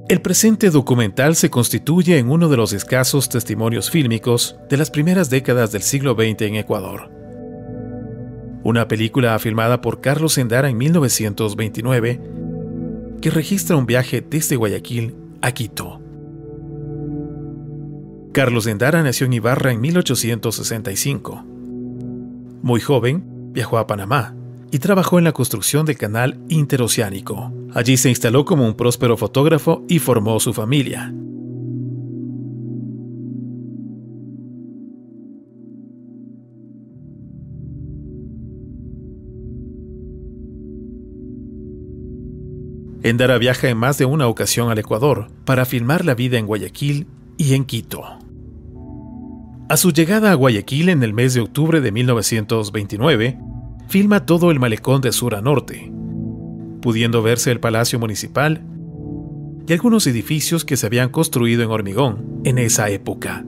El presente documental se constituye en uno de los escasos testimonios fílmicos de las primeras décadas del siglo XX en Ecuador. Una película filmada por Carlos Endara en 1929 que registra un viaje desde Guayaquil a Quito. Carlos Endara nació en Ibarra en 1865. Muy joven, viajó a Panamá y trabajó en la construcción del canal interoceánico. Allí se instaló como un próspero fotógrafo y formó su familia. Endara viaja en más de una ocasión al Ecuador para filmar la vida en Guayaquil y en Quito. A su llegada a Guayaquil en el mes de octubre de 1929, filma todo el malecón de sur a norte, pudiendo verse el Palacio Municipal y algunos edificios que se habían construido en hormigón en esa época.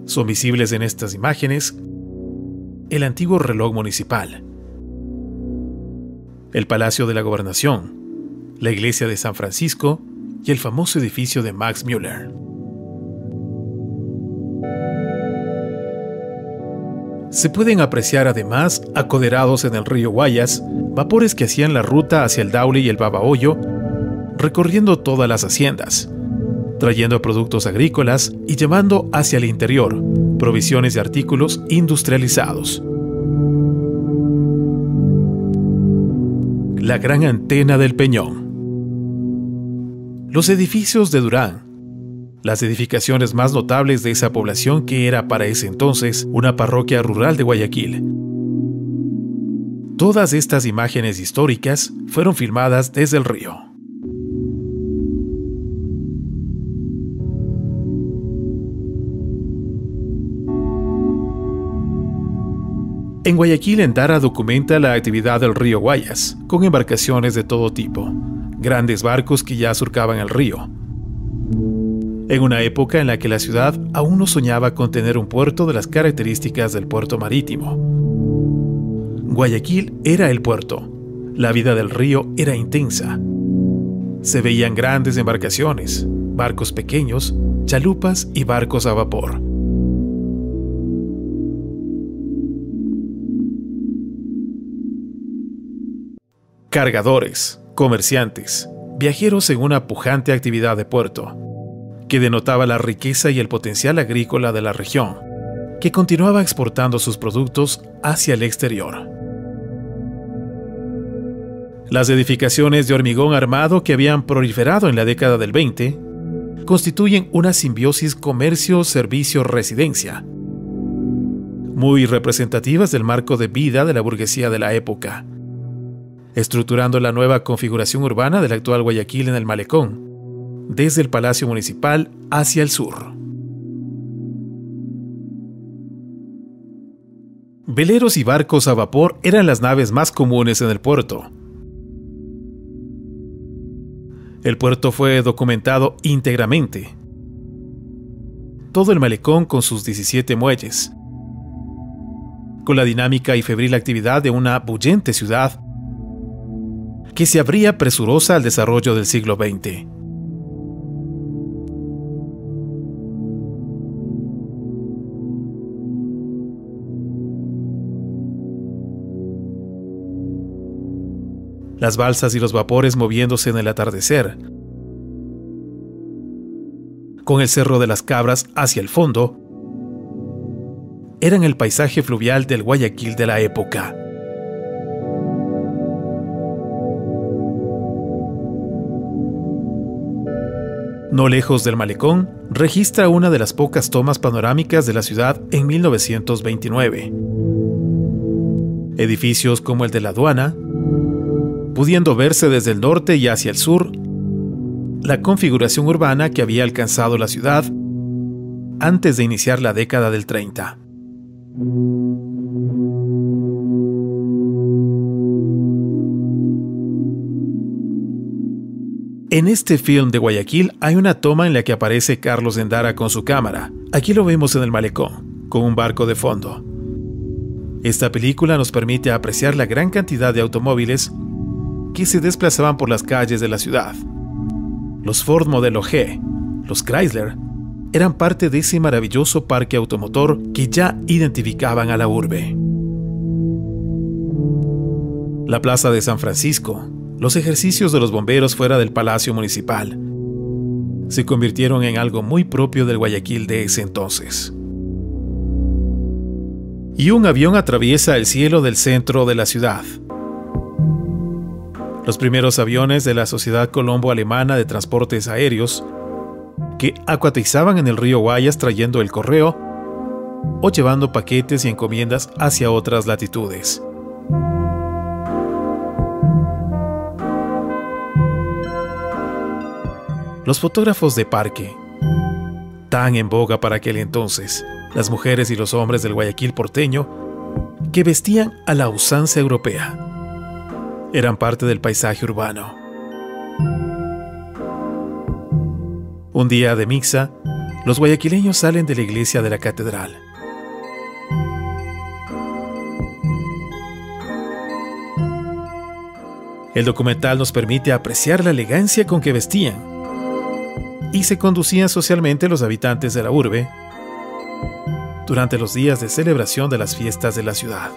Son visibles en estas imágenes el antiguo reloj municipal, el Palacio de la Gobernación, la iglesia de San Francisco y el famoso edificio de Max Müller. Se pueden apreciar además, acoderados en el río Guayas, vapores que hacían la ruta hacia el Daule y el Babahoyo, recorriendo todas las haciendas, trayendo productos agrícolas y llevando hacia el interior provisiones de artículos industrializados. La gran antena del Peñón. Los edificios de Durán, las edificaciones más notables de esa población que era para ese entonces una parroquia rural de Guayaquil. Todas estas imágenes históricas fueron filmadas desde el río. En Guayaquil, Endara documenta la actividad del río Guayas, con embarcaciones de todo tipo, grandes barcos que ya surcaban el río. En una época en la que la ciudad aún no soñaba con tener un puerto de las características del puerto marítimo. Guayaquil era el puerto. La vida del río era intensa. Se veían grandes embarcaciones, barcos pequeños, chalupas y barcos a vapor. Cargadores, comerciantes, viajeros en una pujante actividad de puerto, que denotaba la riqueza y el potencial agrícola de la región, que continuaba exportando sus productos hacia el exterior. Las edificaciones de hormigón armado que habían proliferado en la década del 20 constituyen una simbiosis comercio-servicio-residencia, muy representativas del marco de vida de la burguesía de la época, estructurando la nueva configuración urbana del actual Guayaquil en el malecón, desde el Palacio Municipal hacia el sur. Veleros y barcos a vapor eran las naves más comunes en el puerto. El puerto fue documentado íntegramente. Todo el malecón con sus 17 muelles, con la dinámica y febril actividad de una bullente ciudad que se abría presurosa al desarrollo del siglo XX. Las balsas y los vapores moviéndose en el atardecer, con el Cerro de las Cabras hacia el fondo, eran el paisaje fluvial del Guayaquil de la época. No lejos del malecón, registra una de las pocas tomas panorámicas de la ciudad en 1929. Edificios como el de la aduana, pudiendo verse desde el norte y hacia el sur, la configuración urbana que había alcanzado la ciudad antes de iniciar la década del 30. En este film de Guayaquil hay una toma en la que aparece Carlos Endara con su cámara. Aquí lo vemos en el malecón, con un barco de fondo. Esta película nos permite apreciar la gran cantidad de automóviles que se desplazaban por las calles de la ciudad. Los Ford modelo G, los Chrysler, eran parte de ese maravilloso parque automotor que ya identificaban a la urbe. La plaza de San Francisco, los ejercicios de los bomberos fuera del Palacio Municipal, se convirtieron en algo muy propio del Guayaquil de ese entonces. Y un avión atraviesa el cielo del centro de la ciudad. Los primeros aviones de la Sociedad Colombo-Alemana de Transportes Aéreos, que acuatizaban en el río Guayas trayendo el correo o llevando paquetes y encomiendas hacia otras latitudes. Los fotógrafos de parque, tan en boga para aquel entonces, las mujeres y los hombres del Guayaquil porteño, que vestían a la usanza europea, eran parte del paisaje urbano. Un día de misa, los guayaquileños salen de la iglesia de la catedral. El documental nos permite apreciar la elegancia con que vestían y se conducían socialmente los habitantes de la urbe durante los días de celebración de las fiestas de la ciudad.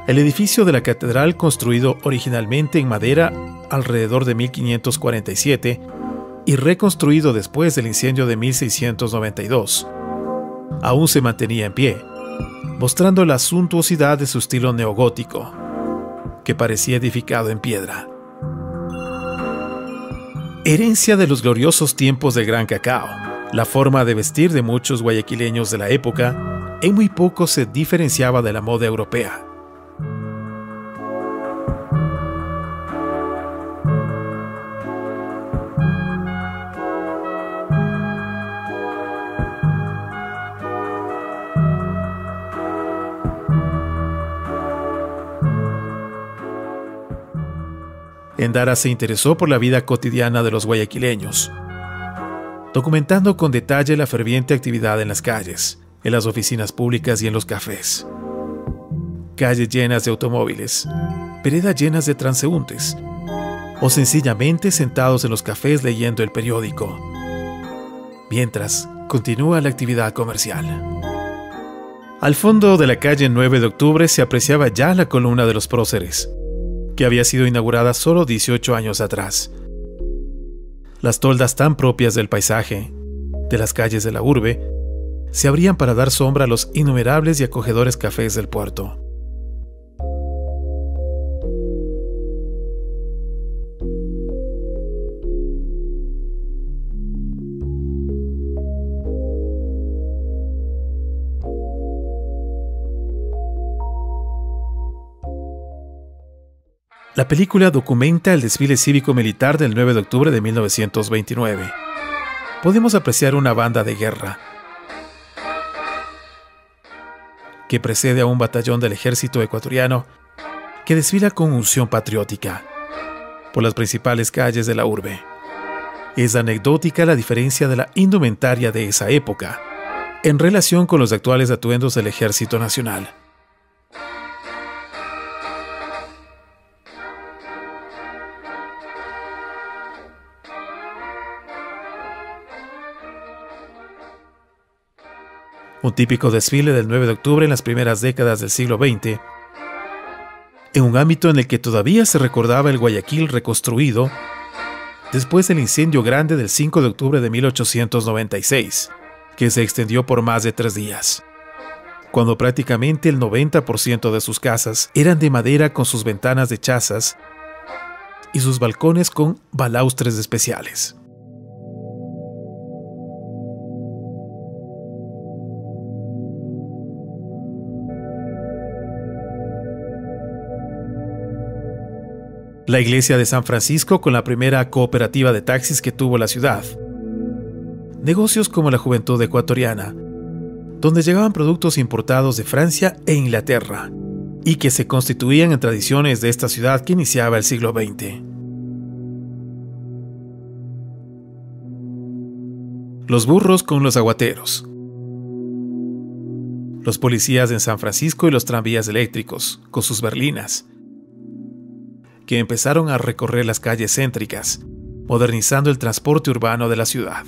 El edificio de la catedral, construido originalmente en madera alrededor de 1547 y reconstruido después del incendio de 1692, aún se mantenía en pie, mostrando la suntuosidad de su estilo neogótico, que parecía edificado en piedra. Herencia de los gloriosos tiempos del Gran Cacao, la forma de vestir de muchos guayaquileños de la época en muy poco se diferenciaba de la moda europea. Endara se interesó por la vida cotidiana de los guayaquileños, documentando con detalle la ferviente actividad en las calles, en las oficinas públicas y en los cafés. Calles llenas de automóviles, veredas llenas de transeúntes, o sencillamente sentados en los cafés leyendo el periódico, mientras continúa la actividad comercial. Al fondo de la calle 9 de octubre se apreciaba ya la columna de los próceres, que había sido inaugurada solo 18 años atrás. Las toldas tan propias del paisaje, de las calles de la urbe, se abrían para dar sombra a los innumerables y acogedores cafés del puerto. La película documenta el desfile cívico-militar del 9 de octubre de 1929. Podemos apreciar una banda de guerra que precede a un batallón del ejército ecuatoriano que desfila con unción patriótica por las principales calles de la urbe. Es anecdótica la diferencia de la indumentaria de esa época en relación con los actuales atuendos del Ejército Nacional. Un típico desfile del 9 de octubre en las primeras décadas del siglo XX, en un ámbito en el que todavía se recordaba el Guayaquil reconstruido después del incendio grande del 5 de octubre de 1896, que se extendió por más de 3 días, cuando prácticamente el 90% de sus casas eran de madera con sus ventanas de chazas y sus balcones con balaustres especiales. La iglesia de San Francisco, con la primera cooperativa de taxis que tuvo la ciudad. Negocios como la Juventud Ecuatoriana, donde llegaban productos importados de Francia e Inglaterra, y que se constituían en tradiciones de esta ciudad que iniciaba el siglo XX. Los burros con los aguateros. los policías en San Francisco y los tranvías eléctricos, con sus berlinas, que empezaron a recorrer las calles céntricas, modernizando el transporte urbano de la ciudad.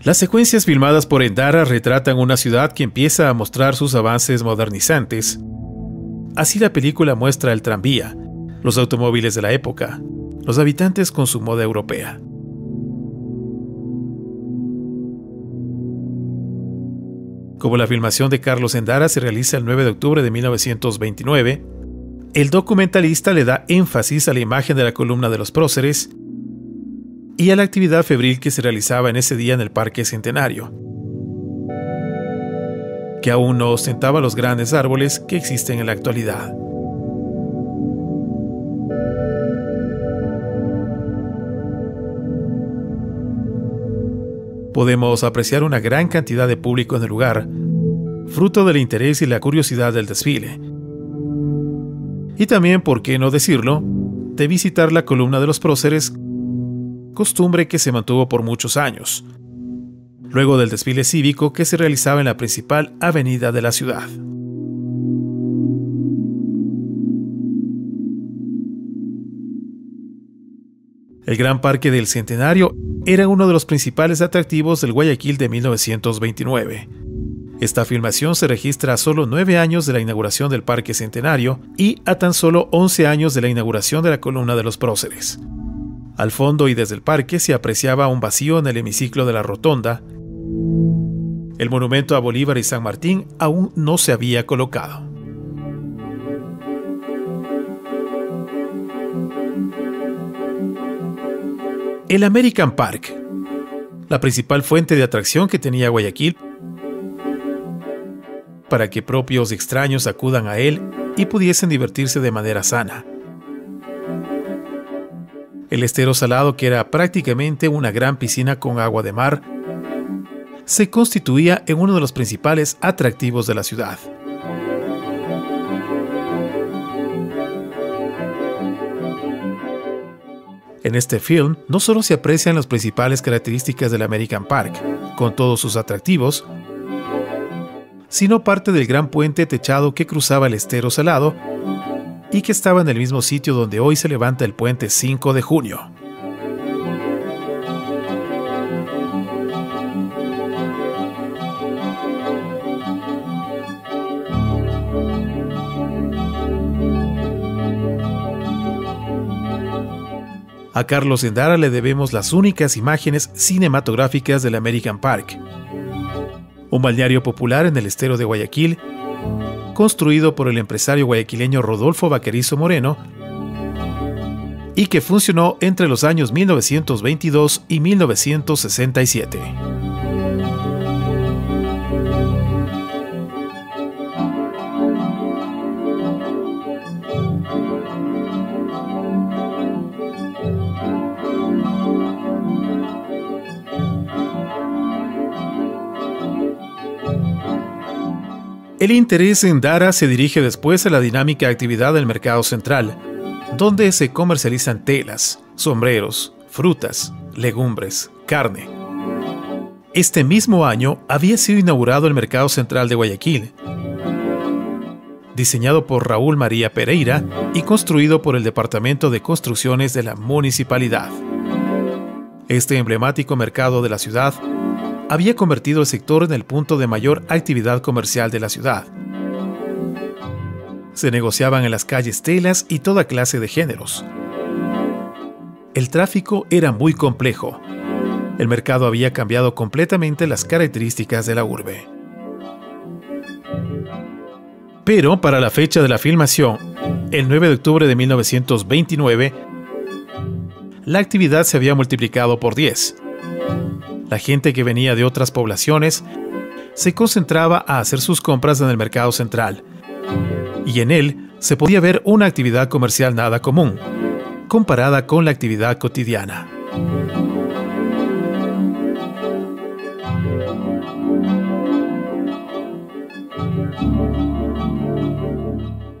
Las secuencias filmadas por Endara retratan una ciudad que empieza a mostrar sus avances modernizantes. Así la película muestra el tranvía, los automóviles de la época, los habitantes con su moda europea. Como la filmación de Carlos Endara se realiza el 9 de octubre de 1929, el documentalista le da énfasis a la imagen de la columna de los próceres y a la actividad febril que se realizaba en ese día en el Parque Centenario, que aún no ostentaba los grandes árboles que existen en la actualidad. Podemos apreciar una gran cantidad de público en el lugar, fruto del interés y la curiosidad del desfile. Y también, por qué no decirlo, de visitar la columna de los próceres, costumbre que se mantuvo por muchos años, luego del desfile cívico que se realizaba en la principal avenida de la ciudad. El Gran Parque del Centenario era uno de los principales atractivos del Guayaquil de 1929. Esta filmación se registra a solo 9 años de la inauguración del Parque Centenario y a tan solo 11 años de la inauguración de la columna de los próceres. Al fondo y desde el parque se apreciaba un vacío en el hemiciclo de la rotonda. El monumento a Bolívar y San Martín aún no se había colocado. El American Park, la principal fuente de atracción que tenía Guayaquil, para que propios y extraños acudan a él y pudiesen divertirse de manera sana. El estero salado, que era prácticamente una gran piscina con agua de mar, se constituía en uno de los principales atractivos de la ciudad. En este film no solo se aprecian las principales características del American Park, con todos sus atractivos, sino parte del gran puente techado que cruzaba el estero salado y que estaba en el mismo sitio donde hoy se levanta el puente 5 de junio. A Carlos Endara le debemos las únicas imágenes cinematográficas del American Park, un balneario popular en el estero de Guayaquil, construido por el empresario guayaquileño Rodolfo Vaquerizo Moreno y que funcionó entre los años 1922 y 1967. El interés en Endara se dirige después a la dinámica actividad del mercado central, donde se comercializan telas, sombreros, frutas, legumbres, carne. Este mismo año había sido inaugurado el Mercado Central de Guayaquil, diseñado por Raúl María Pereira y construido por el Departamento de Construcciones de la Municipalidad. Este emblemático mercado de la ciudad había convertido el sector en el punto de mayor actividad comercial de la ciudad. Se negociaban en las calles telas y toda clase de géneros. El tráfico era muy complejo. El mercado había cambiado completamente las características de la urbe. Pero para la fecha de la filmación, el 9 de octubre de 1929, la actividad se había multiplicado por 10. La gente que venía de otras poblaciones se concentraba a hacer sus compras en el mercado central, y en él se podía ver una actividad comercial nada común, comparada con la actividad cotidiana.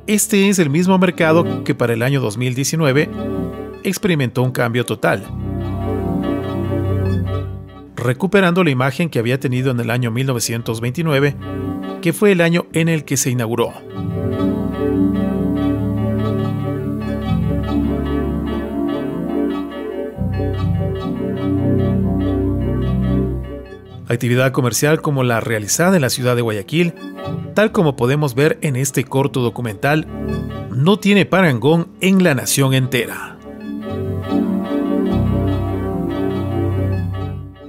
Este es el mismo mercado que para el año 2019 experimentó un cambio total, recuperando la imagen que había tenido en el año 1929, que fue el año en el que se inauguró. Actividad comercial como la realizada en la ciudad de Guayaquil, tal como podemos ver en este corto documental, no tiene parangón en la nación entera.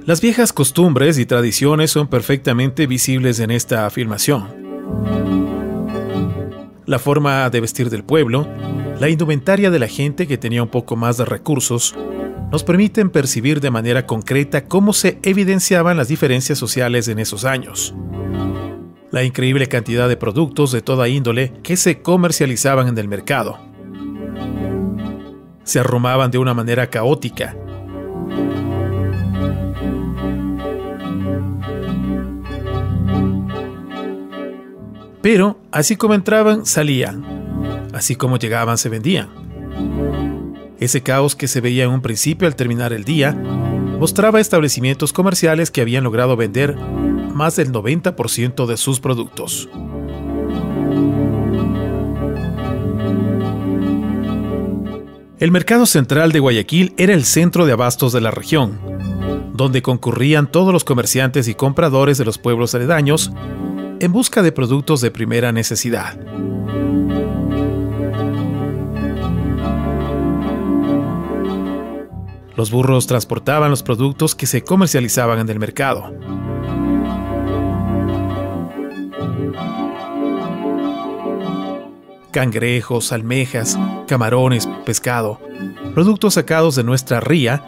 Las viejas costumbres y tradiciones son perfectamente visibles en esta afirmación. La forma de vestir del pueblo, la indumentaria de la gente que tenía un poco más de recursos, nos permiten percibir de manera concreta cómo se evidenciaban las diferencias sociales en esos años. La increíble cantidad de productos de toda índole que se comercializaban en el mercado. Se arrumaban de una manera caótica. Pero, así como entraban, salían. Así como llegaban, se vendían. Ese caos que se veía en un principio al terminar el día, mostraba establecimientos comerciales que habían logrado vender más del 90% de sus productos. El mercado central de Guayaquil era el centro de abastos de la región, donde concurrían todos los comerciantes y compradores de los pueblos aledaños en busca de productos de primera necesidad. Los burros transportaban los productos que se comercializaban en el mercado. Cangrejos, almejas, camarones, pescado, productos sacados de nuestra ría,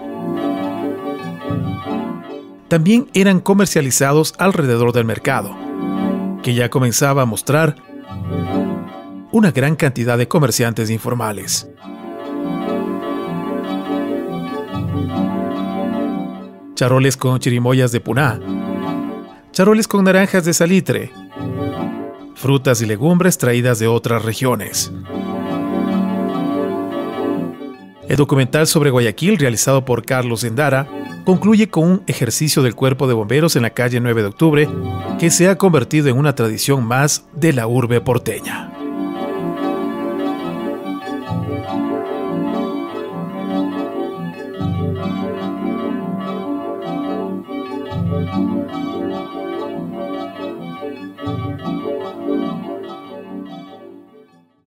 también eran comercializados alrededor del mercado, que ya comenzaba a mostrar una gran cantidad de comerciantes informales. Charoles con chirimoyas de puná, charoles con naranjas de salitre, frutas y legumbres traídas de otras regiones. El documental sobre Guayaquil, realizado por Carlos Endara, concluye con un ejercicio del Cuerpo de Bomberos en la calle 9 de Octubre, que se ha convertido en una tradición más de la urbe porteña.